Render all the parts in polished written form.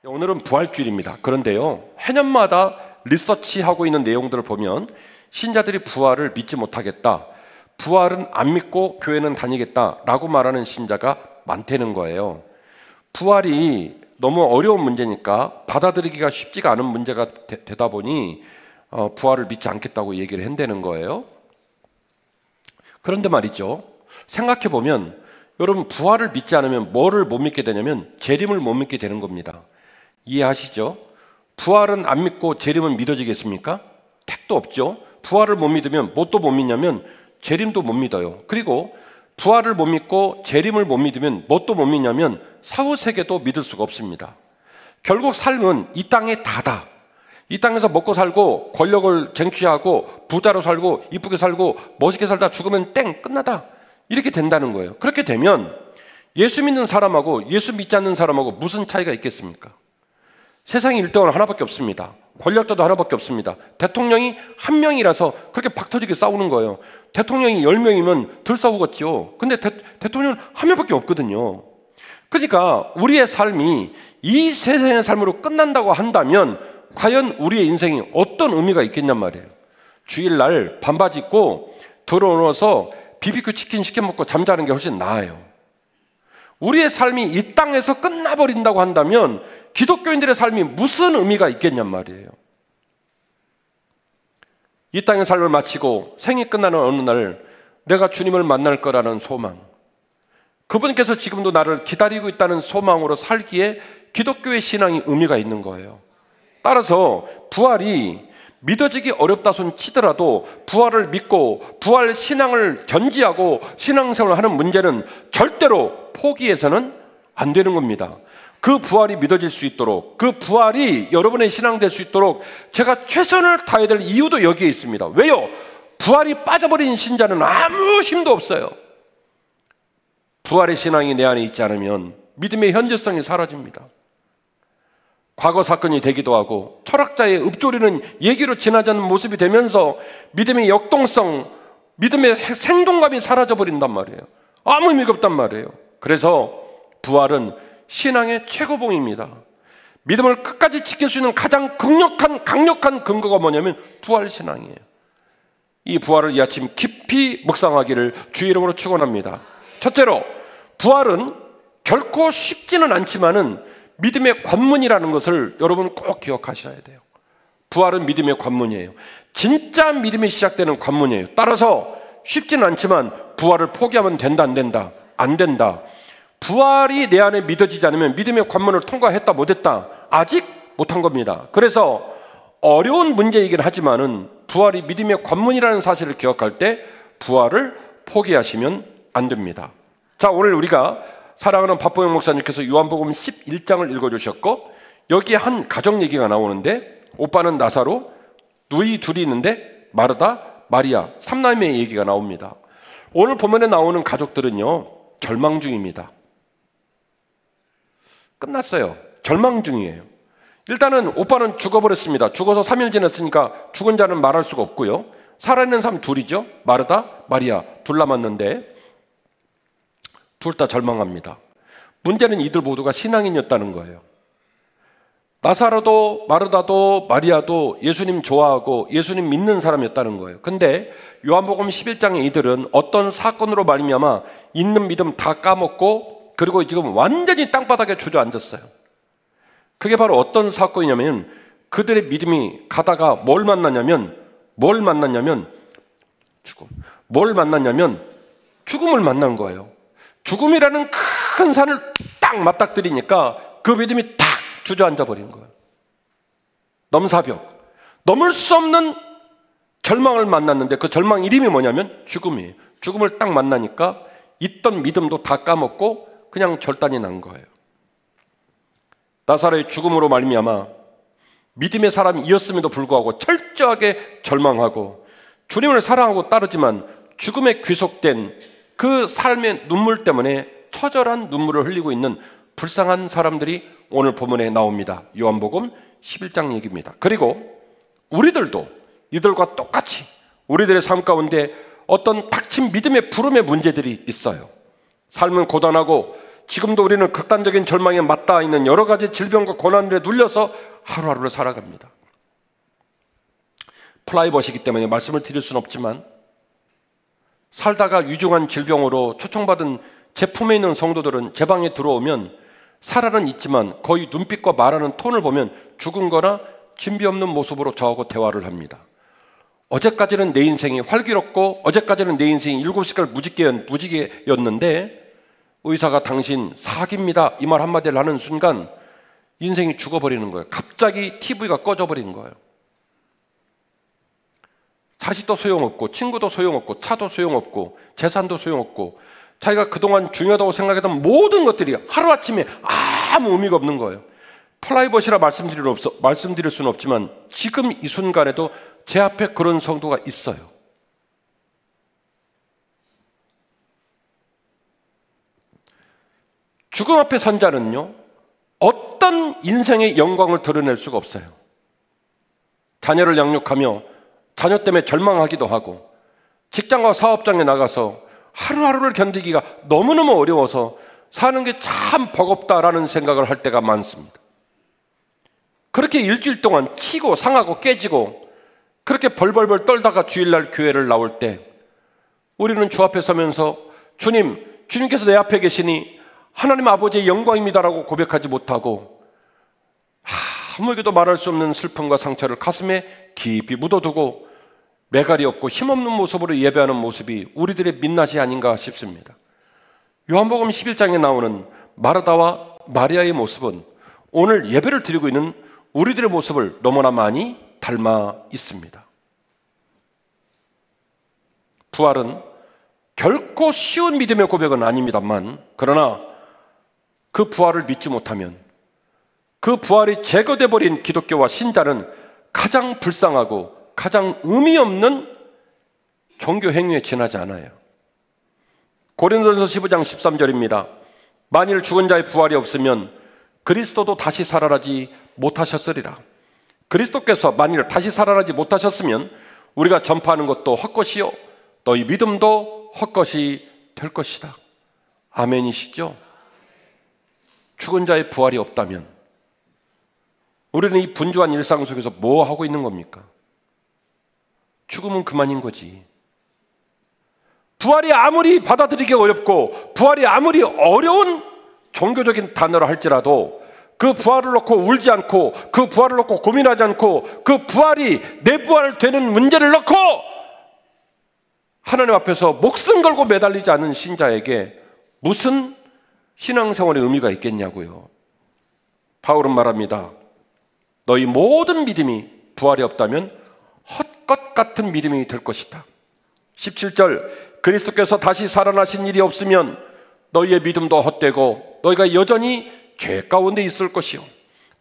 오늘은 부활주일입니다. 그런데요, 해년마다 리서치하고 있는 내용들을 보면 신자들이 부활을 믿지 못하겠다, 부활은 안 믿고 교회는 다니겠다라고 말하는 신자가 많다는 거예요. 부활이 너무 어려운 문제니까 받아들이기가 쉽지가 않은 문제가 되다 보니 부활을 믿지 않겠다고 얘기를 한다는 거예요. 그런데 말이죠, 생각해보면 여러분, 부활을 믿지 않으면 뭐를 못 믿게 되냐면 재림을 못 믿게 되는 겁니다. 이해하시죠? 부활은 안 믿고 재림은 믿어지겠습니까? 택도 없죠. 부활을 못 믿으면 뭐 또 못 믿냐면 재림도 못 믿어요. 그리고 부활을 못 믿고 재림을 못 믿으면 뭐 또 못 믿냐면 사후세계도 믿을 수가 없습니다. 결국 삶은 이 땅의 다다. 이 땅에서 먹고 살고 권력을 쟁취하고 부자로 살고 이쁘게 살고 멋있게 살다 죽으면 땡, 끝나다, 이렇게 된다는 거예요. 그렇게 되면 예수 믿는 사람하고 예수 믿지 않는 사람하고 무슨 차이가 있겠습니까? 세상에 1등은 하나밖에 없습니다. 권력자도 하나밖에 없습니다. 대통령이 한 명이라서 그렇게 박터지게 싸우는 거예요. 대통령이 10명이면 덜 싸우겠죠. 근데 대통령은 한 명밖에 없거든요. 그러니까 우리의 삶이 이 세상의 삶으로 끝난다고 한다면 과연 우리의 인생이 어떤 의미가 있겠냔 말이에요. 주일날 반바지 입고 들어오면서 BBQ 치킨 시켜 먹고 잠자는 게 훨씬 나아요. 우리의 삶이 이 땅에서 끝나버린다고 한다면 기독교인들의 삶이 무슨 의미가 있겠냔 말이에요. 이 땅의 삶을 마치고 생이 끝나는 어느 날 내가 주님을 만날 거라는 소망, 그분께서 지금도 나를 기다리고 있다는 소망으로 살기에 기독교의 신앙이 의미가 있는 거예요. 따라서 부활이 믿어지기 어렵다 손 치더라도 부활을 믿고 부활 신앙을 견지하고 신앙생활을 하는 문제는 절대로 포기해서는 안 되는 겁니다. 그 부활이 믿어질 수 있도록, 그 부활이 여러분의 신앙 될 수 있도록 제가 최선을 다해야 될 이유도 여기에 있습니다. 왜요? 부활이 빠져버린 신자는 아무 힘도 없어요. 부활의 신앙이 내 안에 있지 않으면 믿음의 현재성이 사라집니다. 과거 사건이 되기도 하고 철학자의 읊조리는 얘기로 지나지 않는 모습이 되면서 믿음의 역동성, 믿음의 생동감이 사라져버린단 말이에요. 아무 의미가 없단 말이에요. 그래서 부활은 신앙의 최고봉입니다. 믿음을 끝까지 지킬 수 있는 가장 강력한 근거가 뭐냐면 부활신앙이에요. 이 부활을 이 아침 깊이 묵상하기를 주의 이름으로 축원합니다. 첫째로, 부활은 결코 쉽지는 않지만은 믿음의 관문이라는 것을 여러분 꼭 기억하셔야 돼요. 부활은 믿음의 관문이에요. 진짜 믿음이 시작되는 관문이에요. 따라서 쉽지는 않지만 부활을 포기하면 된다, 안 된다? 안 된다. 부활이 내 안에 믿어지지 않으면 믿음의 관문을 통과했다, 못했다? 아직 못한 겁니다. 그래서 어려운 문제이긴 하지만은 부활이 믿음의 관문이라는 사실을 기억할 때 부활을 포기하시면 안 됩니다. 자, 오늘 우리가 사랑하는 박보영 목사님께서 요한복음 11장을 읽어주셨고, 여기에 한 가정 얘기가 나오는데, 오빠는 나사로, 누이 둘이 있는데 마르다, 마리아, 삼남매의 얘기가 나옵니다. 오늘 본문에 나오는 가족들은요, 절망 중입니다. 끝났어요. 절망 중이에요. 일단은 오빠는 죽어버렸습니다. 죽어서 3일 지났으니까 죽은 자는 말할 수가 없고요. 살아있는 사람 둘이죠. 마르다, 마리아, 둘 남았는데 둘 다 절망합니다. 문제는 이들 모두가 신앙인이었다는 거예요. 나사로도 마르다도 마리아도 예수님 좋아하고 예수님 믿는 사람이었다는 거예요. 근데 요한복음 11장의 이들은 어떤 사건으로 말미암아 있는 믿음 다 까먹고, 그리고 지금 완전히 땅바닥에 주저앉았어요. 그게 바로 어떤 사건이냐면, 그들의 믿음이 가다가 뭘 만났냐면 죽음을 만난 거예요. 죽음이라는 큰 산을 딱 맞닥뜨리니까 그 믿음이 딱 주저앉아 버린 거예요. 넘사벽, 넘을 수 없는 절망을 만났는데 그 절망 이름이 뭐냐면 죽음이에요. 죽음을 딱 만나니까 있던 믿음도 다 까먹고 그냥 절단이 난 거예요. 나사로의 죽음으로 말미암아 믿음의 사람이었음에도 불구하고 철저하게 절망하고 주님을 사랑하고 따르지만 죽음에 귀속된 그 삶의 눈물 때문에 처절한 눈물을 흘리고 있는 불쌍한 사람들이 오늘 본문에 나옵니다. 요한복음 11장 얘기입니다. 그리고 우리들도 이들과 똑같이 우리들의 삶 가운데 어떤 닥친 믿음의 부름의 문제들이 있어요. 삶은 고단하고 지금도 우리는 극단적인 절망에 맞닿아 있는 여러 가지 질병과 고난에 눌려서 하루하루를 살아갑니다. 프라이버시기 때문에 말씀을 드릴 수는 없지만 살다가 위중한 질병으로 초청받은 제 품에 있는 성도들은 제 방에 들어오면 살아는 있지만 거의 눈빛과 말하는 톤을 보면 죽은 거나 진비 없는 모습으로 저하고 대화를 합니다. 어제까지는 내 인생이 활기롭고 어제까지는 내 인생이 7시간 무지개였는데 의사가 당신 사기입니다 이 말 한마디를 하는 순간 인생이 죽어버리는 거예요. 갑자기 TV가 꺼져버린 거예요. 자식도 소용없고 친구도 소용없고 차도 소용없고 재산도 소용없고 자기가 그동안 중요하다고 생각했던 모든 것들이 하루아침에 아무 의미가 없는 거예요. 프라이버시라 말씀드릴 수는 없지만 지금 이 순간에도 제 앞에 그런 성도가 있어요. 죽음 앞에 선 자는요, 어떤 인생의 영광을 드러낼 수가 없어요. 자녀를 양육하며 자녀 때문에 절망하기도 하고 직장과 사업장에 나가서 하루하루를 견디기가 너무너무 어려워서 사는 게 참 버겁다라는 생각을 할 때가 많습니다. 그렇게 일주일 동안 치고 상하고 깨지고 그렇게 벌벌벌 떨다가 주일날 교회를 나올 때 우리는 주 앞에 서면서 주님께서 내 앞에 계시니 하나님 아버지의 영광입니다라고 고백하지 못하고 아무에게도 말할 수 없는 슬픔과 상처를 가슴에 깊이 묻어두고 매갈이 없고 힘없는 모습으로 예배하는 모습이 우리들의 민낯이 아닌가 싶습니다. 요한복음 11장에 나오는 마르다와 마리아의 모습은 오늘 예배를 드리고 있는 우리들의 모습을 너무나 많이 닮아 있습니다. 부활은 결코 쉬운 믿음의 고백은 아닙니다만 그러나 그 부활을 믿지 못하면 그 부활이 제거돼 버린 기독교와 신자는 가장 불쌍하고 가장 의미 없는 종교 행위에 지나지 않아요. 고린도전서 15장 13절입니다. 만일 죽은 자의 부활이 없으면 그리스도도 다시 살아나지 못하셨으리라. 그리스도께서 만일 다시 살아나지 못하셨으면 우리가 전파하는 것도 헛것이요 너희 믿음도 헛것이 될 것이다. 아멘이시죠? 죽은 자의 부활이 없다면 우리는 이 분주한 일상 속에서 뭐 하고 있는 겁니까? 죽으면 그만인 거지. 부활이 아무리 받아들이기 어렵고 부활이 아무리 어려운 종교적인 단어로 할지라도 그 부활을 놓고 울지 않고 그 부활을 놓고 고민하지 않고 그 부활이 내 부활 되는 문제를 놓고 하나님 앞에서 목숨 걸고 매달리지 않은 신자에게 무슨 신앙생활의 의미가 있겠냐고요. 바울은 말합니다. 너희 모든 믿음이 부활이 없다면 헛것 같은 믿음이 될 것이다. 17절 그리스도께서 다시 살아나신 일이 없으면 너희의 믿음도 헛되고 너희가 여전히 죄 가운데 있을 것이요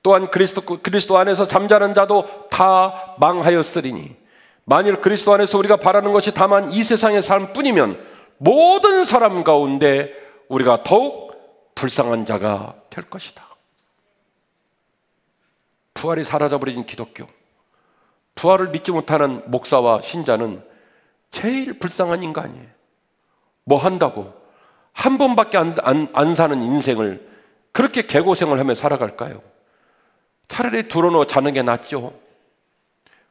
또한 그리스도 안에서 잠자는 자도 다 망하였으리니 만일 그리스도 안에서 우리가 바라는 것이 다만 이 세상의 삶뿐이면 모든 사람 가운데 우리가 더욱 불쌍한 자가 될 것이다. 부활이 사라져버린 기독교, 부활을 믿지 못하는 목사와 신자는 제일 불쌍한 인간이에요. 뭐 한다고 한 번밖에 안 사는 인생을 그렇게 개고생을 하며 살아갈까요? 차라리 드러누워 자는 게 낫죠.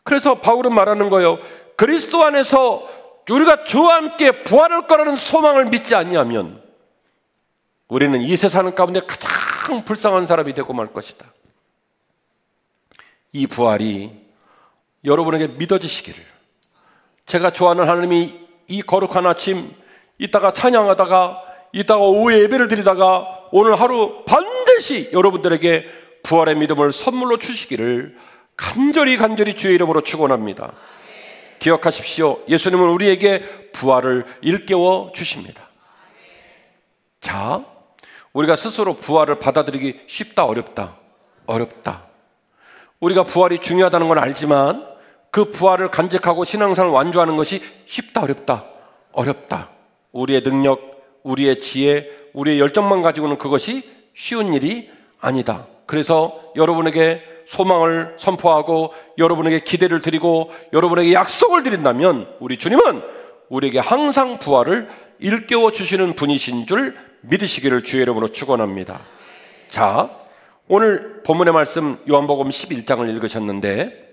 그래서 바울은 말하는 거예요. 그리스도 안에서 우리가 주와 함께 부활할 거라는 소망을 믿지 않냐면 우리는 이 세상 가운데 가장 불쌍한 사람이 되고 말 것이다. 이 부활이 여러분에게 믿어지시기를, 제가 좋아하는 하나님이 이 거룩한 아침 이따가 찬양하다가 이따가 오후에 예배를 드리다가 오늘 하루 반드시 여러분들에게 부활의 믿음을 선물로 주시기를 간절히 주의 이름으로 축원합니다. 기억하십시오. 예수님은 우리에게 부활을 일깨워 주십니다. 자, 우리가 스스로 부활을 받아들이기 쉽다, 어렵다? 어렵다. 우리가 부활이 중요하다는 걸 알지만 그 부활을 간직하고 신앙생활을 완주하는 것이 쉽다, 어렵다? 어렵다. 우리의 능력, 우리의 지혜, 우리의 열정만 가지고는 그것이 쉬운 일이 아니다. 그래서 여러분에게 소망을 선포하고 여러분에게 기대를 드리고 여러분에게 약속을 드린다면 우리 주님은 우리에게 항상 부활을 일깨워 주시는 분이신 줄 믿으시기를 주의 이름으로 축원합니다. 자, 오늘 본문의 말씀 요한복음 11장을 읽으셨는데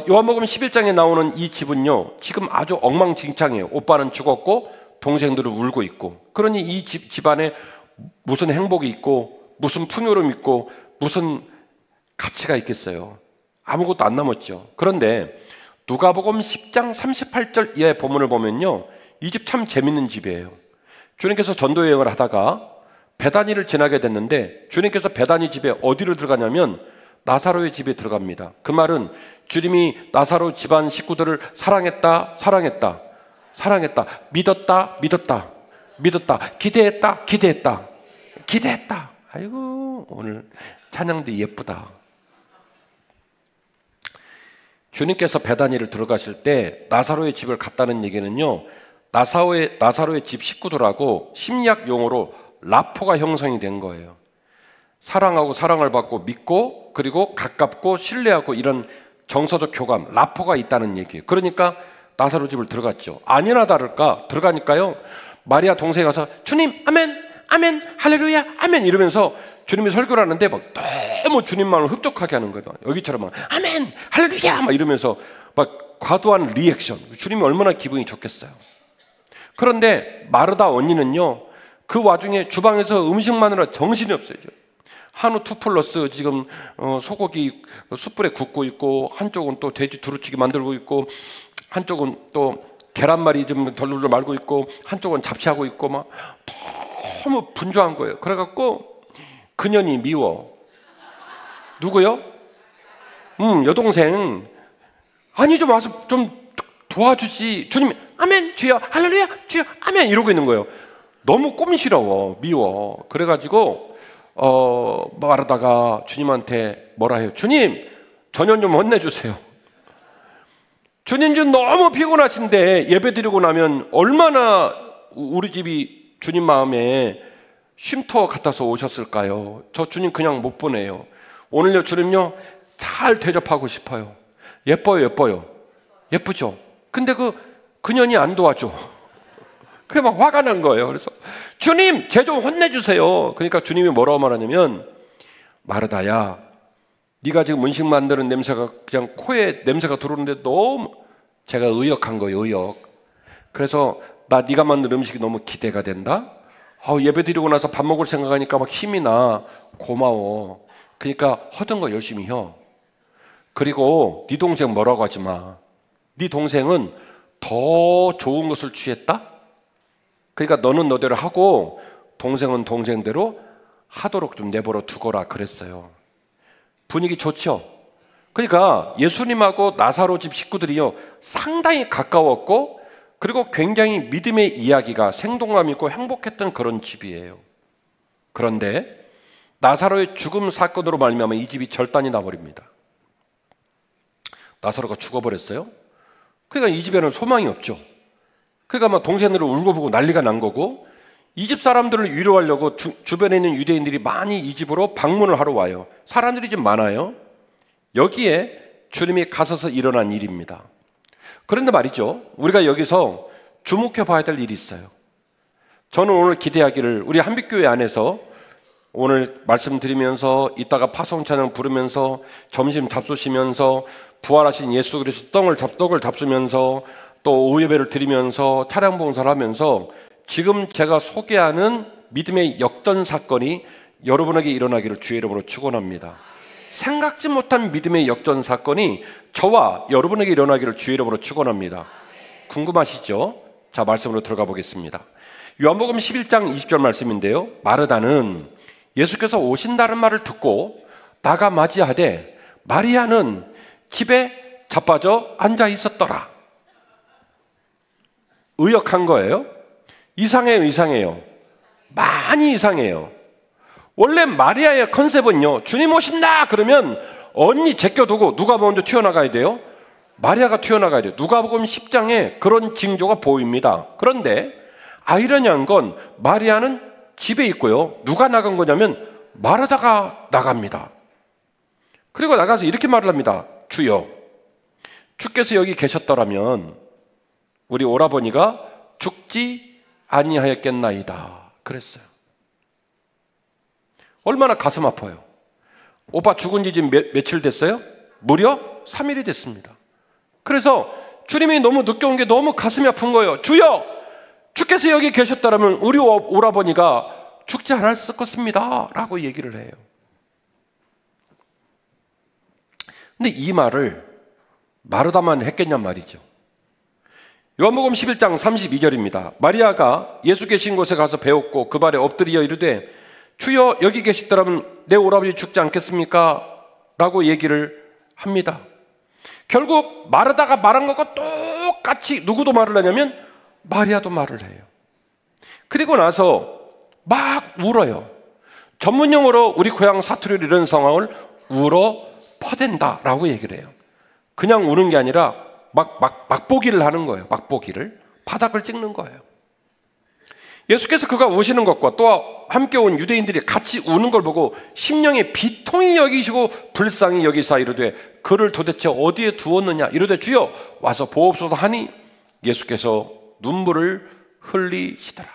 요한복음 11장에 나오는 이 집은요, 지금 아주 엉망진창이에요. 오빠는 죽었고 동생들은 울고 있고, 그러니 이 집안에 무슨 행복이 있고 무슨 풍요로움이 있고 무슨 가치가 있겠어요? 아무것도 안 남았죠. 그런데 누가복음 10장 38절 이하의 본문을 보면요, 이 집 참 재밌는 집이에요. 주님께서 전도 여행을 하다가 베다니를 지나게 됐는데 주님께서 베다니 집에 어디로 들어가냐면 나사로의 집에 들어갑니다. 그 말은 주님이 나사로 집안 식구들을 사랑했다, 사랑했다, 사랑했다, 믿었다, 믿었다, 믿었다, 기대했다, 기대했다, 기대했다. 아이고, 오늘 찬양도 예쁘다. 주님께서 베다니를 들어가실 때 나사로의 집을 갔다는 얘기는요, 나사로의 집 식구들하고 심리학 용어로 라포가 형성이 된 거예요. 사랑하고 사랑을 받고 믿고 그리고 가깝고 신뢰하고 이런 정서적 교감, 라포가 있다는 얘기예요. 그러니까 나사로 집을 들어갔죠. 아니나 다를까 들어가니까요, 마리아 동생이 가서 주님 아멘 아멘 할렐루야 아멘 이러면서 주님이 설교를 하는데 막 너무 주님만을 흡족하게 하는 거예요. 여기처럼 막 아멘 할렐루야 막 이러면서 막 과도한 리액션. 주님이 얼마나 기분이 좋겠어요. 그런데 마르다 언니는요, 그 와중에 주방에서 음식 마느라 정신이 없어요. 한우 2플러스 지금 소고기 숯불에 굽고 있고, 한쪽은 또 돼지 두루치기 만들고 있고, 한쪽은 또 계란말이 좀 덜덜 말고 있고, 한쪽은 잡채하고 있고, 막 너무 분주한 거예요. 그래갖고 그년이 미워. 누구요? 여동생. 아니 좀 와서 좀 도와주지. 주님 아멘 주여 할렐루야 주여 아멘 이러고 있는 거예요. 너무 꼼시러워, 미워. 그래가지고 말하다가 주님한테 뭐라 해요? 주님 저녁 좀 혼내주세요. 주님 지금 너무 피곤하신데 예배 드리고 나면 얼마나 우리 집이 주님 마음에 쉼터 같아서 오셨을까요? 저 주님 그냥 못 보내요. 오늘요 주님요 잘 대접하고 싶어요. 예뻐요 예뻐요 예쁘죠? 근데 그년이 안 도와줘. 그래 막 화가 난 거예요. 그래서 주님 쟤 좀 혼내주세요. 그러니까 주님이 뭐라고 말하냐면, 마르다야 네가 지금 음식 만드는 냄새가 그냥 코에 냄새가 들어오는데 너무 제가 의역한 거예요. 의역. 그래서 나 네가 만든 음식이 너무 기대가 된다. 예배 드리고 나서 밥 먹을 생각하니까 막 힘이 나. 고마워. 그러니까 허든 거 열심히 해. 그리고 네 동생 뭐라고 하지 마. 네 동생은 더 좋은 것을 취했다. 그러니까 너는 너대로 하고 동생은 동생대로 하도록 좀 내버려 두거라 그랬어요. 분위기 좋죠? 그러니까 예수님하고 나사로 집 식구들이요 상당히 가까웠고, 그리고 굉장히 믿음의 이야기가 생동감 있고 행복했던 그런 집이에요. 그런데 나사로의 죽음 사건으로 말미암아 이 집이 절단이 나버립니다. 나사로가 죽어버렸어요. 그러니까 이 집에는 소망이 없죠. 그러니까 막 동생들을 울고 보고 난리가 난 거고, 이 집 사람들을 위로하려고 주변에 있는 유대인들이 많이 이 집으로 방문을 하러 와요. 사람들이 좀 많아요. 여기에 주님이 가셔서 일어난 일입니다. 그런데 말이죠, 우리가 여기서 주목해 봐야 될 일이 있어요. 저는 오늘 기대하기를 우리 한빛교회 안에서 오늘 말씀드리면서 이따가 파송찬양 부르면서 점심 잡수시면서 부활하신 예수 그리스도 떡을 잡수면서 또 오후 예배를 드리면서 차량 봉사를 하면서 지금 제가 소개하는 믿음의 역전 사건이 여러분에게 일어나기를 주의 이름으로 축원합니다. 생각지 못한 믿음의 역전 사건이 저와 여러분에게 일어나기를 주의 이름으로 축원합니다. 궁금하시죠? 자, 말씀으로 들어가 보겠습니다. 요한복음 11장 20절 말씀인데요, 마르다는 예수께서 오신다는 말을 듣고 나가 맞이하되 마리아는 집에 자빠져 앉아 있었더라. 의역한 거예요. 이상해요, 이상해요. 많이 이상해요. 원래 마리아의 컨셉은요, 주님 오신다 그러면 언니 제껴두고 누가 먼저 튀어나가야 돼요? 마리아가 튀어나가야 돼요. 누가복음 10장에 그런 징조가 보입니다. 그런데 아이러니한 건 마리아는 집에 있고요, 누가 나간 거냐면 마르다가 나갑니다. 그리고 나가서 이렇게 말을 합니다. 주여, 주께서 여기 계셨더라면 우리 오라버니가 죽지 아니하였겠나이다. 그랬어요. 얼마나 가슴 아파요. 오빠 죽은 지 지금 며칠 됐어요? 무려 3일이 됐습니다. 그래서 주님이 너무 늦게 온 게 너무 가슴이 아픈 거예요. 주여, 주께서 여기 계셨다면 우리 오라버니가 죽지 않았을 것입니다 라고 얘기를 해요. 근데 이 말을 마르다만 했겠냔 말이죠. 요한복음 11장 32절입니다. 마리아가 예수 계신 곳에 가서 배웠고 그 발에 엎드려 이르되 주여 여기 계시더라면 내 오라버니 죽지 않겠습니까? 라고 얘기를 합니다. 결국 마르다가 말한 것과 똑같이 누구도 말을 하냐면 마리아도 말을 해요. 그리고 나서 막 울어요. 전문용어로 우리 고향 사투리로 이런 상황을 울어 퍼댄다 라고 얘기를 해요. 그냥 우는 게 아니라 막보기를 하는 거예요. 막보기를. 바닥을 찍는 거예요. 예수께서 그가 우시는 것과 또 함께 온 유대인들이 같이 우는 걸 보고 심령에 비통히 여기시고 불쌍히 여기사 이르되 그를 도대체 어디에 두었느냐 이르되 주여 와서 보옵소서 하니 예수께서 눈물을 흘리시더라.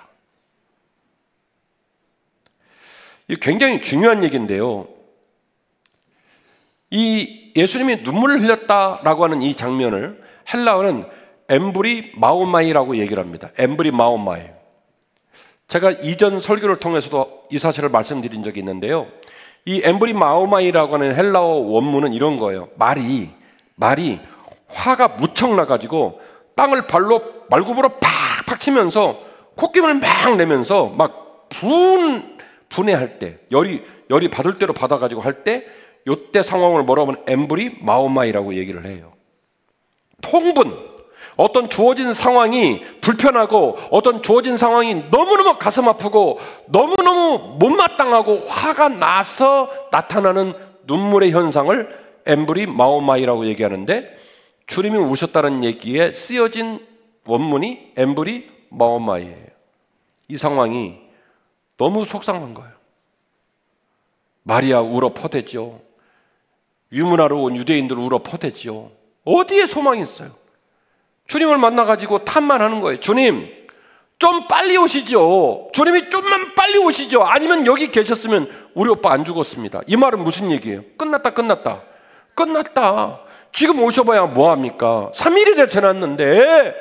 이 굉장히 중요한 얘기인데요. 이 예수님이 눈물을 흘렸다라고 하는 이 장면을 헬라어는 엠브리 마오마이라고 얘기를 합니다. 엠브리 마오마이. 제가 이전 설교를 통해서도 이 사실을 말씀드린 적이 있는데요. 이 엠브리 마오마이라고 하는 헬라어 원문은 이런 거예요. 말이 화가 무척 나가지고 땅을 발로 말굽으로 팍팍 치면서 콧김을 막 내면서 막 분해할 때 열이 받을 대로 받아가지고 할 때 요때 상황을 뭐라고 하면 엠브리 마오마이라고 얘기를 해요. 통분. 어떤 주어진 상황이 불편하고 어떤 주어진 상황이 너무너무 가슴 아프고 너무너무 못마땅하고 화가 나서 나타나는 눈물의 현상을 엠브리 마오마이라고 얘기하는데 주님이 우셨다는 얘기에 쓰여진 원문이 엠브리 마오마이예요. 이 상황이 너무 속상한 거예요. 마리아 울어 퍼대죠. 유문하러 온 유대인들 울어 퍼대죠. 어디에 소망이 있어요? 주님을 만나가지고 탓만하는 거예요. 주님 좀 빨리 오시죠. 주님이 좀만 빨리 오시죠. 아니면 여기 계셨으면 우리 오빠 안 죽었습니다. 이 말은 무슨 얘기예요? 끝났다. 지금 오셔봐야 뭐합니까? 3일이나 지났는데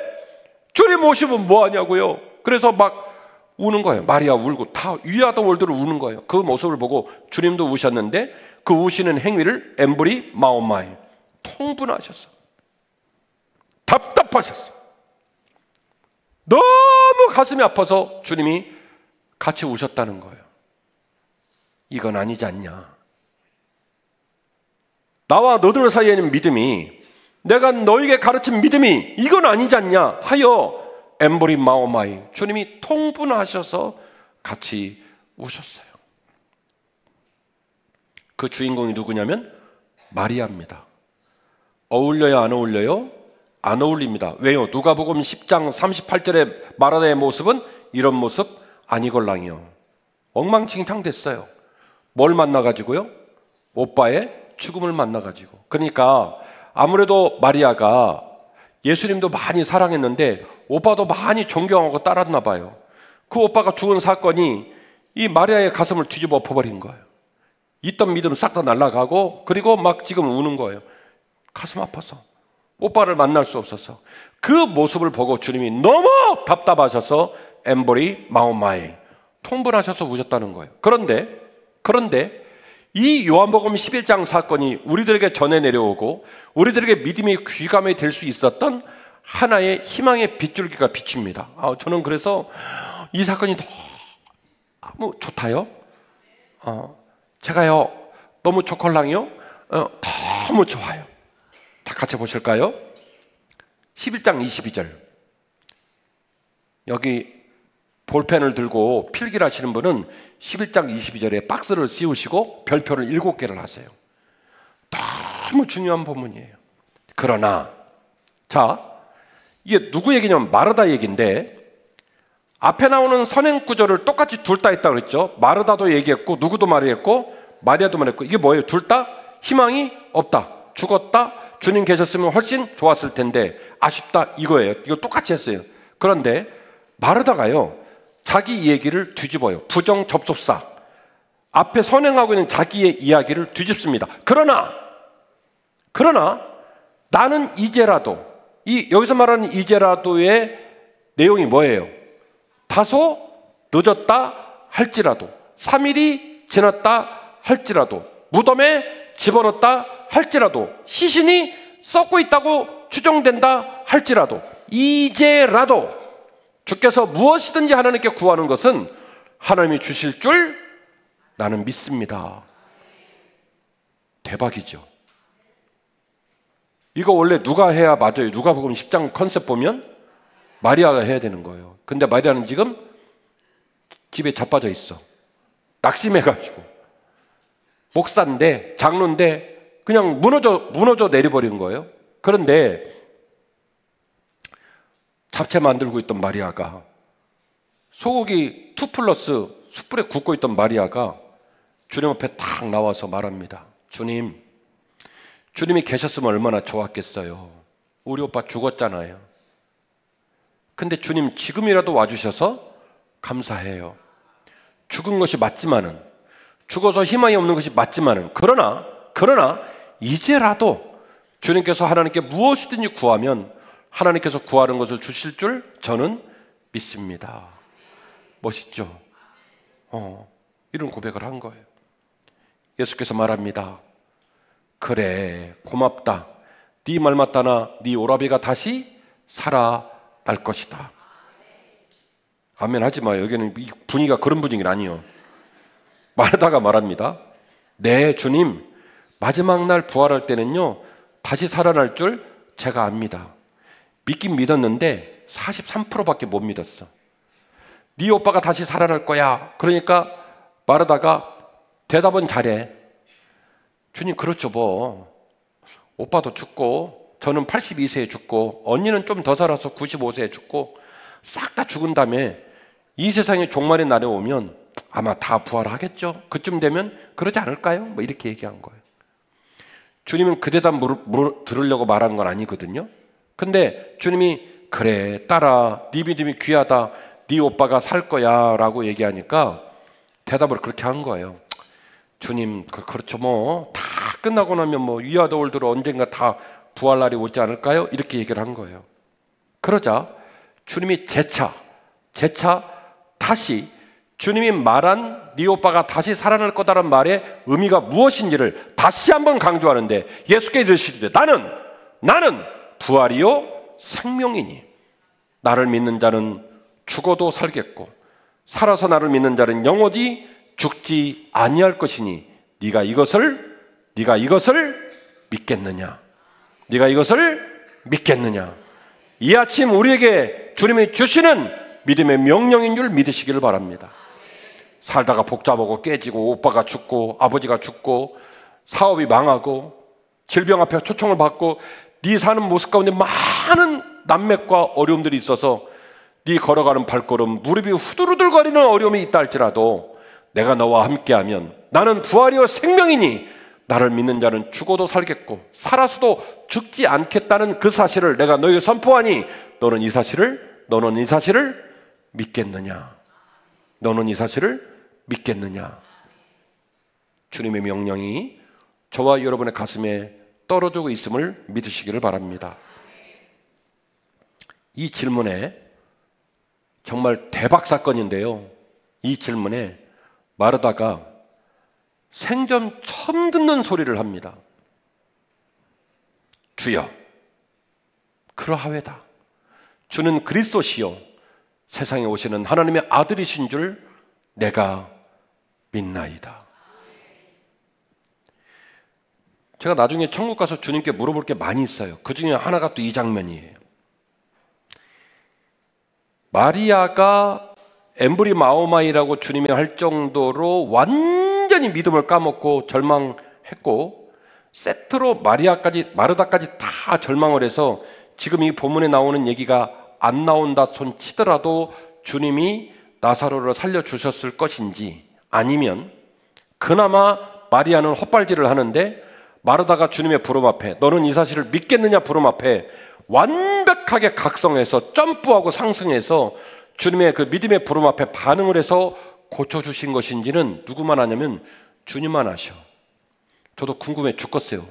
주님 오시면 뭐하냐고요. 그래서 막 우는 거예요. 마리아 울고 다 위아더 월드를 우는 거예요. 그 모습을 보고 주님도 우셨는데 그 우시는 행위를 엠브리 마오마이 통분하셨어. 답답하셨어. 너무 가슴이 아파서 주님이 같이 우셨다는 거예요. 이건 아니지 않냐. 나와 너들 사이에 있는 믿음이 내가 너에게 가르친 믿음이 이건 아니지 않냐 하여 엠브리 마오마이 주님이 통분하셔서 같이 우셨어요. 그 주인공이 누구냐면 마리아입니다. 어울려요 안 어울려요? 안 어울립니다. 왜요? 누가복음 10장 38절의 마리아의 모습은 이런 모습 아니걸랑이요. 엉망진창 됐어요. 뭘 만나가지고요? 오빠의 죽음을 만나가지고. 그러니까 아무래도 마리아가 예수님도 많이 사랑했는데 오빠도 많이 존경하고 따랐나 봐요. 그 오빠가 죽은 사건이 이 마리아의 가슴을 뒤집어 엎어버린 거예요. 있던 믿음 싹 다 날아가고 그리고 막 지금 우는 거예요. 가슴 아파서. 오빠를 만날 수 없어서. 그 모습을 보고 주님이 너무 답답하셔서 엠브리 마오마이 통분하셔서 우셨다는 거예요. 그런데 이 요한복음 11장 사건이 우리들에게 전해 내려오고 우리들에게 믿음의 귀감이 될 수 있었던 하나의 희망의 빗줄기가 비칩니다. 저는 그래서 이 사건이 너무 좋다요. 제가요 너무 좋걸랑이요. 너무 좋아요. 다 같이 보실까요? 11장 22절. 여기 볼펜을 들고 필기를 하시는 분은 11장 22절에 박스를 씌우시고 별표를 7개를 하세요. 너무 중요한 본문이에요. 그러나 자, 이게 누구 얘기냐면 마르다 얘기인데 앞에 나오는 선행 구절을 똑같이 둘 다 했다고 그랬죠. 마르다도 얘기했고 누구도 말했고 마리아도 말했고 이게 뭐예요? 둘 다 희망이 없다. 죽었다. 주님 계셨으면 훨씬 좋았을 텐데 아쉽다 이거예요. 이거 똑같이 했어요. 그런데 마르다가요 자기 얘기를 뒤집어요. 부정접속사. 앞에 선행하고 있는 자기의 이야기를 뒤집습니다. 그러나 나는 이제라도, 여기서 말하는 이제라도의 내용이 뭐예요? 다소 늦었다 할지라도, 3일이 지났다 할지라도, 무덤에 집어넣었다 할지라도, 시신이 썩고 있다고 추정된다 할지라도, 이제라도 주께서 무엇이든지 하나님께 구하는 것은 하나님이 주실 줄 나는 믿습니다. 대박이죠. 이거 원래 누가 해야 맞아요? 누가복음 10장 컨셉 보면 마리아가 해야 되는 거예요. 근데 마리아는 지금 집에 자빠져 있어. 낙심해가지고 목사인데, 장로인데 그냥 무너져 내려버린 거예요. 그런데 잡채 만들고 있던 마리아가, 소고기 2+ 숯불에 굽고 있던 마리아가 주님 앞에 탁 나와서 말합니다. 주님이 계셨으면 얼마나 좋았겠어요. 우리 오빠 죽었잖아요. 근데 주님 지금이라도 와주셔서 감사해요. 죽은 것이 맞지만은, 죽어서 희망이 없는 것이 맞지만은, 그러나 이제라도 주님께서 하나님께 무엇이든지 구하면 하나님께서 구하는 것을 주실 줄 저는 믿습니다. 멋있죠? 이런 고백을 한 거예요. 예수께서 말합니다. 그래, 고맙다. 네 말 맞다나 네 오라비가 다시 살아날 것이다. 아멘 하지 마요. 여기는 분위기가 그런 분위기는 아니에요. 말하다가 말합니다. 네, 주님, 마지막 날 부활할 때는요, 다시 살아날 줄 제가 압니다. 믿긴 믿었는데 43%밖에 못 믿었어. 네 오빠가 다시 살아날 거야. 그러니까 말하다가 대답은 잘해. 주님, 그렇죠 뭐. 오빠도 죽고, 저는 82세에 죽고, 언니는 좀 더 살아서 95세에 죽고, 싹 다 죽은 다음에 이 세상의 종말의 날에 오면 아마 다 부활하겠죠. 그쯤 되면 그러지 않을까요? 뭐 이렇게 얘기한 거예요. 주님은 그 대답 들으려고 말한 건 아니거든요. 근데 주님이 그래, 딸아, 네 믿음이 귀하다. 네 오빠가 살 거야 라고 얘기하니까 대답을 그렇게 한 거예요. 주님, 그렇죠 뭐. 다 끝나고 나면 뭐 위아더월드로 언젠가 다 부활날이 오지 않을까요? 이렇게 얘기를 한 거예요. 그러자 주님이 재차 다시 주님이 말한 네 오빠가 다시 살아날 거다라는 말의 의미가 무엇인지를 다시 한번 강조하는데, 예수께서 이르시되 나는 부활이요 생명이니 나를 믿는 자는 죽어도 살겠고 살아서 나를 믿는 자는 영원히 죽지 아니할 것이니 네가 이것을 믿겠느냐? 네가 이것을 믿겠느냐? 이 아침 우리에게 주님이 주시는 믿음의 명령인 줄 믿으시기를 바랍니다. 살다가 복잡하고 깨지고 오빠가 죽고 아버지가 죽고 사업이 망하고 질병 앞에 초청을 받고 네 사는 모습 가운데 많은 난맥과 어려움들이 있어서 네 걸어가는 발걸음 무릎이 후들후들거리는 어려움이 있다 할지라도 내가 너와 함께하면 나는 부활이요 생명이니 나를 믿는 자는 죽어도 살겠고 살아서도 죽지 않겠다는 그 사실을 내가 너에게 선포하니 너는 이 사실을 믿겠느냐? 너는 이 사실을 믿겠느냐? 주님의 명령이 저와 여러분의 가슴에 떨어지고 있음을 믿으시기를 바랍니다. 이 질문에 정말 대박 사건인데요. 이 질문에 마르다가 생전 처음 듣는 소리를 합니다. 주여, 그러하외다. 주는 그리스도시요 세상에 오시는 하나님의 아들이신 줄 내가 믿나이다. 제가 나중에 천국 가서 주님께 물어볼 게 많이 있어요. 그 중에 하나가 또 이 장면이에요. 마리아가 엠브리 마오마이라고 주님이 할 정도로 완전히 믿음을 까먹고 절망했고 세트로 마르다까지 다 절망을 해서 지금 이 본문에 나오는 얘기가 안 나온다 손 치더라도 주님이 나사로를 살려주셨을 것인지, 아니면 그나마 마리아는 헛발질을 하는데 마르다가 주님의 부름 앞에 너는 이 사실을 믿겠느냐 부름 앞에 완벽하게 각성해서 점프하고 상승해서 주님의 그 믿음의 부름 앞에 반응을 해서 고쳐주신 것인지는 누구만 아냐면 주님만 아셔. 저도 궁금해 죽겠어요.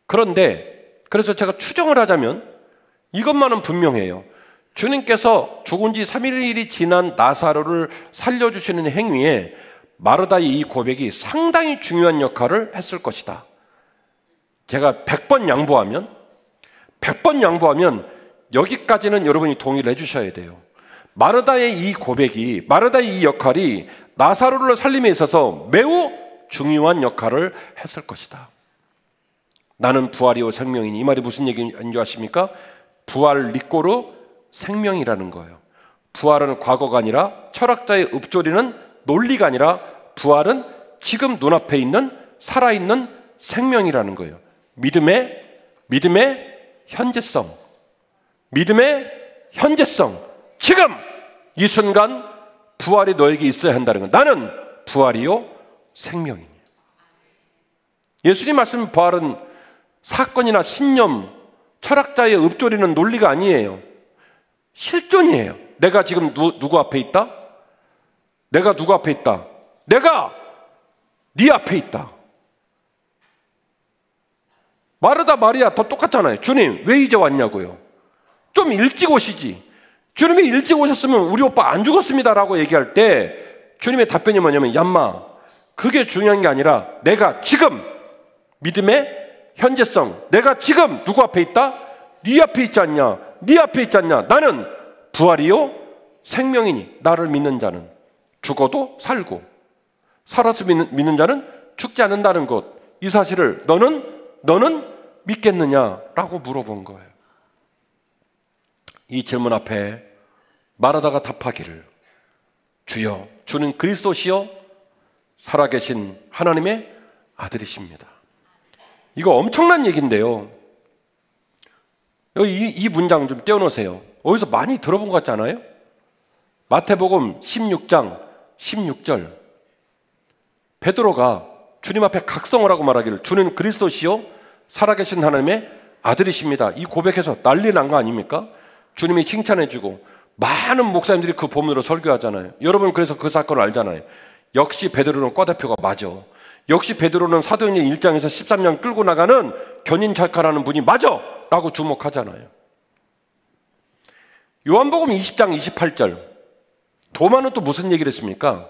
그런데 그래서 제가 추정을 하자면 이것만은 분명해요. 주님께서 죽은 지 3일이 지난 나사로를 살려주시는 행위에 마르다의 이 고백이 상당히 중요한 역할을 했을 것이다. 제가 100번 양보하면 여기까지는 여러분이 동의를 해주셔야 돼요. 마르다의 이 고백이, 마르다의 이 역할이 나사로를 살림에 있어서 매우 중요한 역할을 했을 것이다. 나는 부활이요 생명이니, 이 말이 무슨 얘기인 줄 아십니까? 부활 리꼬르 생명이라는 거예요. 부활은 과거가 아니라, 철학자의 읊조리는 논리가 아니라, 부활은 지금 눈앞에 있는 살아있는 생명이라는 거예요. 믿음의 현재성. 믿음의 현재성. 지금 이 순간 부활이 너에게 있어야 한다는 거예요. 나는 부활이요 생명이니. 예수님 말씀 부활은 사건이나 신념, 철학자의 읊조리는 논리가 아니에요. 실존이에요. 내가 지금 누구 앞에 있다? 내가 누구 앞에 있다? 내가 네 앞에 있다. 마르다 마리아 더 똑같잖아요. 주님 왜 이제 왔냐고요. 좀 일찍 오시지. 주님이 일찍 오셨으면 우리 오빠 안 죽었습니다라고 얘기할 때 주님의 답변이 뭐냐면, 얌마 그게 중요한 게 아니라 내가 지금 믿음의 현재성, 내가 지금 누구 앞에 있다? 네 앞에 있지 않냐? 네 앞에 있지 않냐? 나는 부활이요 생명이니, 나를 믿는 자는 죽어도 살고 살아서 믿는 자는 죽지 않는다는 것, 이 사실을 너는 믿겠느냐라고 물어본 거예요. 이 질문 앞에 마르다가 답하기를, 주여 주는 그리스도시요 살아계신 하나님의 아들이십니다. 이거 엄청난 얘기인데요. 여기 이 문장 좀 떼어놓으세요. 어디서 많이 들어본 것 같지 않아요? 마태복음 16장 16절, 베드로가 주님 앞에 각성을 하고 말하기를, 주는 그리스도시요 살아계신 하나님의 아들이십니다. 이 고백해서 난리 난 거 아닙니까? 주님이 칭찬해주고 많은 목사님들이 그 본문으로 설교하잖아요. 여러분 그래서 그 사건을 알잖아요. 역시 베드로는 과대표가 맞아. 역시 베드로는 사도행전 1장에서 13장 끌고 나가는 견인작가라는 분이 맞아! 라고 주목하잖아요. 요한복음 20장 28절, 도마는 또 무슨 얘기를 했습니까?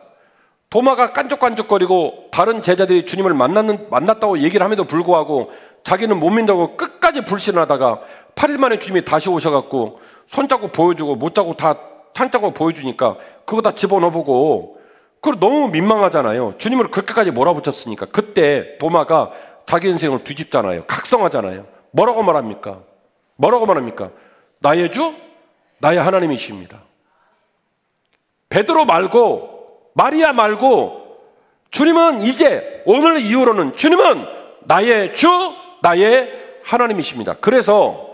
도마가 깐족깐족거리고 다른 제자들이 주님을 만났다고 얘기를 함에도 불구하고 자기는 못 믿는다고 끝까지 불신하다가 8일 만에 주님이 다시 오셔갖고 손자국 보여주고 못자국 다 창자국 보여주니까 그거 다 집어넣어보고, 그걸 너무 민망하잖아요. 주님을 그렇게까지 몰아붙였으니까. 그때 도마가 자기 인생을 뒤집잖아요. 각성하잖아요. 뭐라고 말합니까? 나의 주, 나의 하나님이십니다. 베드로 말고, 마리아 말고, 주님은 이제 오늘 이후로는 주님은 나의 주, 나의 하나님이십니다. 그래서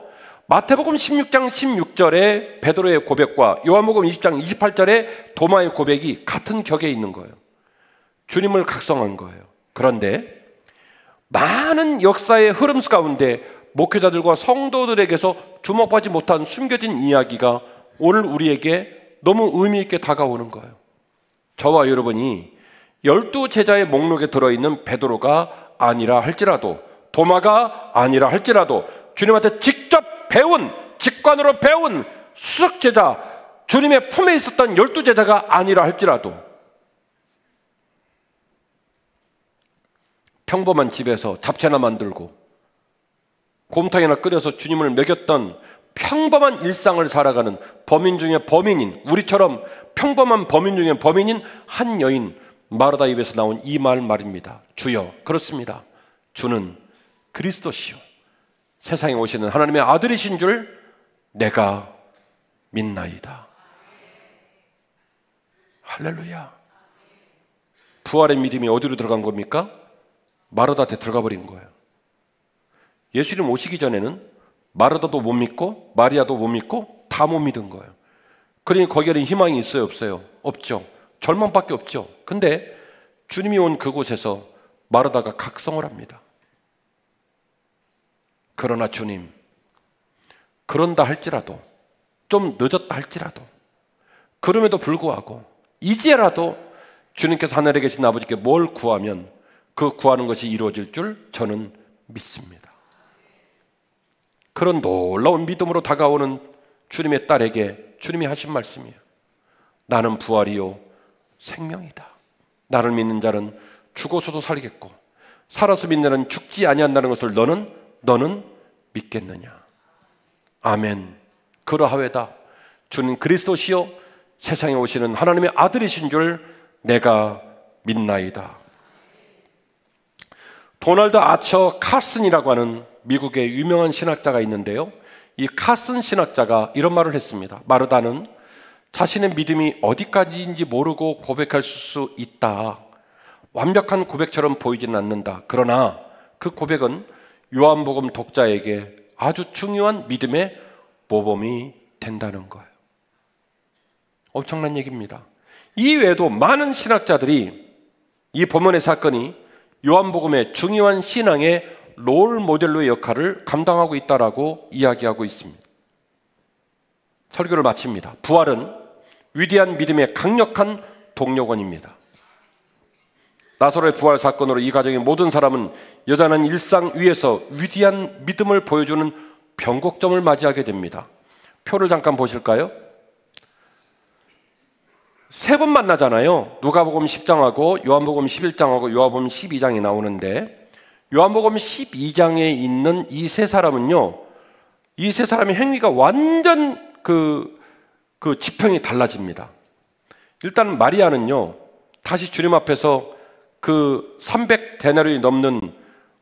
마태복음 16장 16절의 베드로의 고백과 요한복음 20장 28절의 도마의 고백이 같은 격에 있는 거예요. 주님을 각성한 거예요. 그런데 많은 역사의 흐름 가운데 목회자들과 성도들에게서 주목받지 못한 숨겨진 이야기가 오늘 우리에게 너무 의미 있게 다가오는 거예요. 저와 여러분이 12제자의 목록에 들어있는 베드로가 아니라 할지라도, 도마가 아니라 할지라도, 주님한테 직접 배운, 직관으로 배운 수석제자, 주님의 품에 있었던 12제자가 아니라 할지라도, 평범한 집에서 잡채나 만들고 곰탕이나 끓여서 주님을 먹였던 평범한 일상을 살아가는 범인 중에 범인인, 우리처럼 평범한 범인 중에 범인인 한 여인 마르다 입에서 나온 이 말입니다. 주여, 그렇습니다. 주는 그리스도시요 세상에 오시는 하나님의 아들이신 줄 내가 믿나이다. 할렐루야. 부활의 믿음이 어디로 들어간 겁니까? 마르다한테 들어가 버린 거예요. 예수님 오시기 전에는 마르다도 못 믿고 마리아도 못 믿고 다 못 믿은 거예요. 그러니 거기에는 희망이 있어요, 없어요? 없죠. 절망밖에 없죠. 근데 주님이 온 그곳에서 마르다가 각성을 합니다. 그러나 주님, 그런다 할지라도 좀 늦었다 할지라도, 그럼에도 불구하고 이제라도 주님께서 하늘에 계신 아버지께 뭘 구하면 그 구하는 것이 이루어질 줄 저는 믿습니다. 그런 놀라운 믿음으로 다가오는 주님의 딸에게 주님이 하신 말씀이에요. 나는 부활이요 생명이다. 나를 믿는 자는 죽어서도 살겠고 살아서 믿는 자는 죽지 아니한다는 것을 너는 믿겠느냐. 아멘. 그러하외다. 주는 그리스도시요 세상에 오시는 하나님의 아들이신 줄 내가 믿나이다. 도널드 아처 카슨이라고 하는 미국의 유명한 신학자가 있는데요, 이 카슨 신학자가 이런 말을 했습니다. 마르다는 자신의 믿음이 어디까지인지 모르고 고백할 수 있다. 완벽한 고백처럼 보이지는 않는다. 그러나 그 고백은 요한복음 독자에게 아주 중요한 믿음의 모범이 된다는 거예요. 엄청난 얘기입니다. 이 외에도 많은 신학자들이 이 본문의 사건이 요한복음의 중요한 신앙의 롤 모델로의 역할을 감당하고 있다라고 이야기하고 있습니다. 설교를 마칩니다. 부활은 위대한 믿음의 강력한 동력원입니다. 나사로의 부활 사건으로 이 가정의 모든 사람은 여전한 일상 위에서 위대한 믿음을 보여주는 변곡점을 맞이하게 됩니다. 표를 잠깐 보실까요? 세 번 만나잖아요. 누가복음 10장하고 요한복음 11장하고 요한복음 12장이 나오는데, 요한복음 12장에 있는 이 세 사람은요, 이 세 사람의 행위가 완전 그 지평이 달라집니다. 일단 마리아는요, 다시 주님 앞에서 그 300데나리온이 넘는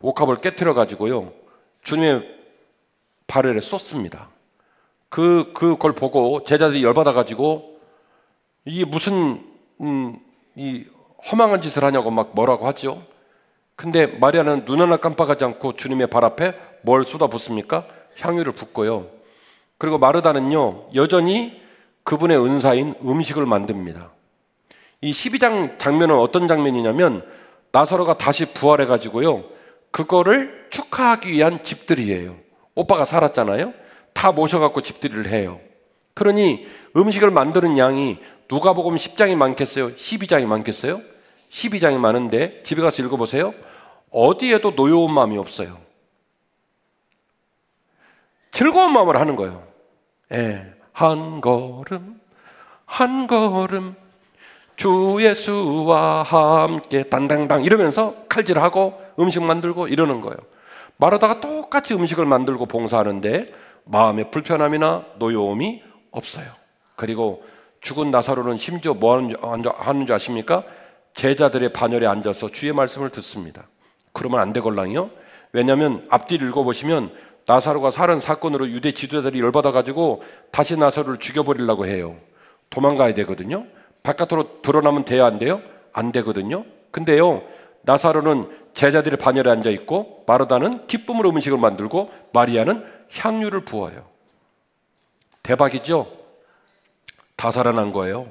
옥합을 깨트려 가지고요, 주님의 발 아래 쏟습니다. 그걸 보고 제자들이 열받아 가지고 이게 무슨 이 허망한 짓을 하냐고 막 뭐라고 하죠. 근데 마리아는 눈 하나 깜빡하지 않고 주님의 발 앞에 뭘 쏟아붓습니까? 향유를 붓고요. 그리고 마르다는요, 여전히 그분의 은사인 음식을 만듭니다. 이 12장 장면은 어떤 장면이냐면, 나사로가 다시 부활해 가지고요, 그거를 축하하기 위한 집들이에요. 오빠가 살았잖아요. 다 모셔갖고 집들이를 해요. 그러니 음식을 만드는 양이 누가복음 10장이 많겠어요? 12장이 많겠어요? 12장이 많은데 집에 가서 읽어보세요. 어디에도 노여운 마음이 없어요. 즐거운 마음으로 하는 거예요. 한 걸음 한 걸음 주 예수와 함께 당당당 이러면서 칼질하고 음식 만들고 이러는 거예요. 마르다가 똑같이 음식을 만들고 봉사하는데 마음의 불편함이나 노여움이 없어요. 그리고 죽은 나사로는 심지어 뭐 하는 줄 아십니까? 제자들의 반열에 앉아서 주의 말씀을 듣습니다. 그러면 안 되걸랑요. 왜냐하면 앞뒤를 읽어보시면 나사로가 살은 사건으로 유대 지도자들이 열받아가지고 다시 나사로를 죽여버리려고 해요. 도망가야 되거든요. 바깥으로 드러나면 돼야 안 돼요? 안 되거든요. 근데요, 나사로는 제자들의 반열에 앉아있고 마르다는 기쁨으로 음식을 만들고 마리아는 향유를 부어요. 대박이죠? 다 살아난 거예요.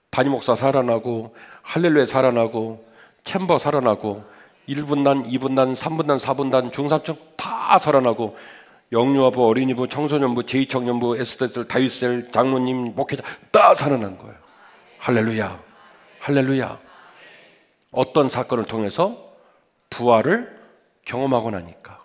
담임 목사 살아나고 할렐루야 살아나고 챔버 살아나고 1분단, 2분단, 3분단, 4분단, 중삼층 다 살아나고 영유아부, 어린이부, 청소년부, 제2청년부, 에스더셀, 다윗셀, 장로님, 목회자 다 살아난 거예요. 할렐루야, 할렐루야. 어떤 사건을 통해서? 부활을 경험하고 나니까.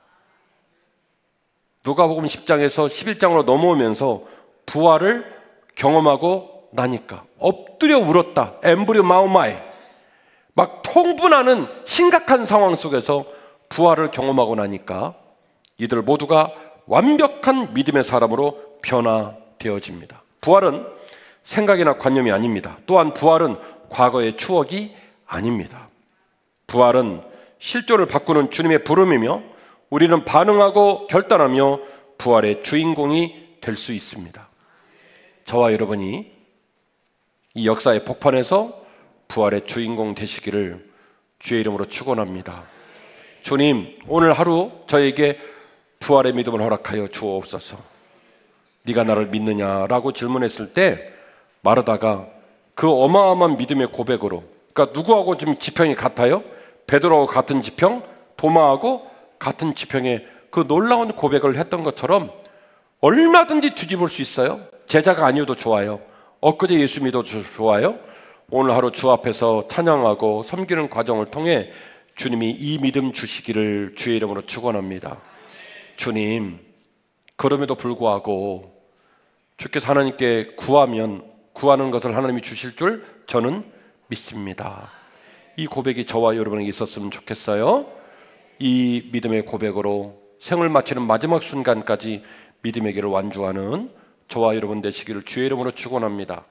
누가복음 10장에서 11장으로 넘어오면서 부활을 경험하고 나니까 엎드려 울었다. 엠브리오 마우마이. 막 통분하는 심각한 상황 속에서 부활을 경험하고 나니까 이들 모두가 완벽한 믿음의 사람으로 변화되어집니다. 부활은 생각이나 관념이 아닙니다. 또한 부활은 과거의 추억이 아닙니다. 부활은 실존을 바꾸는 주님의 부름이며 우리는 반응하고 결단하며 부활의 주인공이 될 수 있습니다. 저와 여러분이 이 역사의 폭판에서 부활의 주인공 되시기를 주의 이름으로 축원합니다. 주님, 오늘 하루 저에게 부활의 믿음을 허락하여 주옵소서. 네가 나를 믿느냐라고 질문했을 때 마르다가 그 어마어마한 믿음의 고백으로, 그러니까 누구하고 지금 지평이 같아요? 베드로하고 같은 지평, 도마하고 같은 지평에 그 놀라운 고백을 했던 것처럼 얼마든지 뒤집을 수 있어요. 제자가 아니어도 좋아요. 엊그제 예수 믿어도 좋아요. 오늘 하루 주 앞에서 찬양하고 섬기는 과정을 통해 주님이 이 믿음 주시기를 주의 이름으로 축원합니다. 주님, 그럼에도 불구하고 주께서 하나님께 구하면 구하는 것을 하나님이 주실 줄 저는 믿습니다. 이 고백이 저와 여러분에게 있었으면 좋겠어요. 이 믿음의 고백으로 생을 마치는 마지막 순간까지 믿음의 길을 완주하는 저와 여러분 되시기를 주의 이름으로 축원합니다.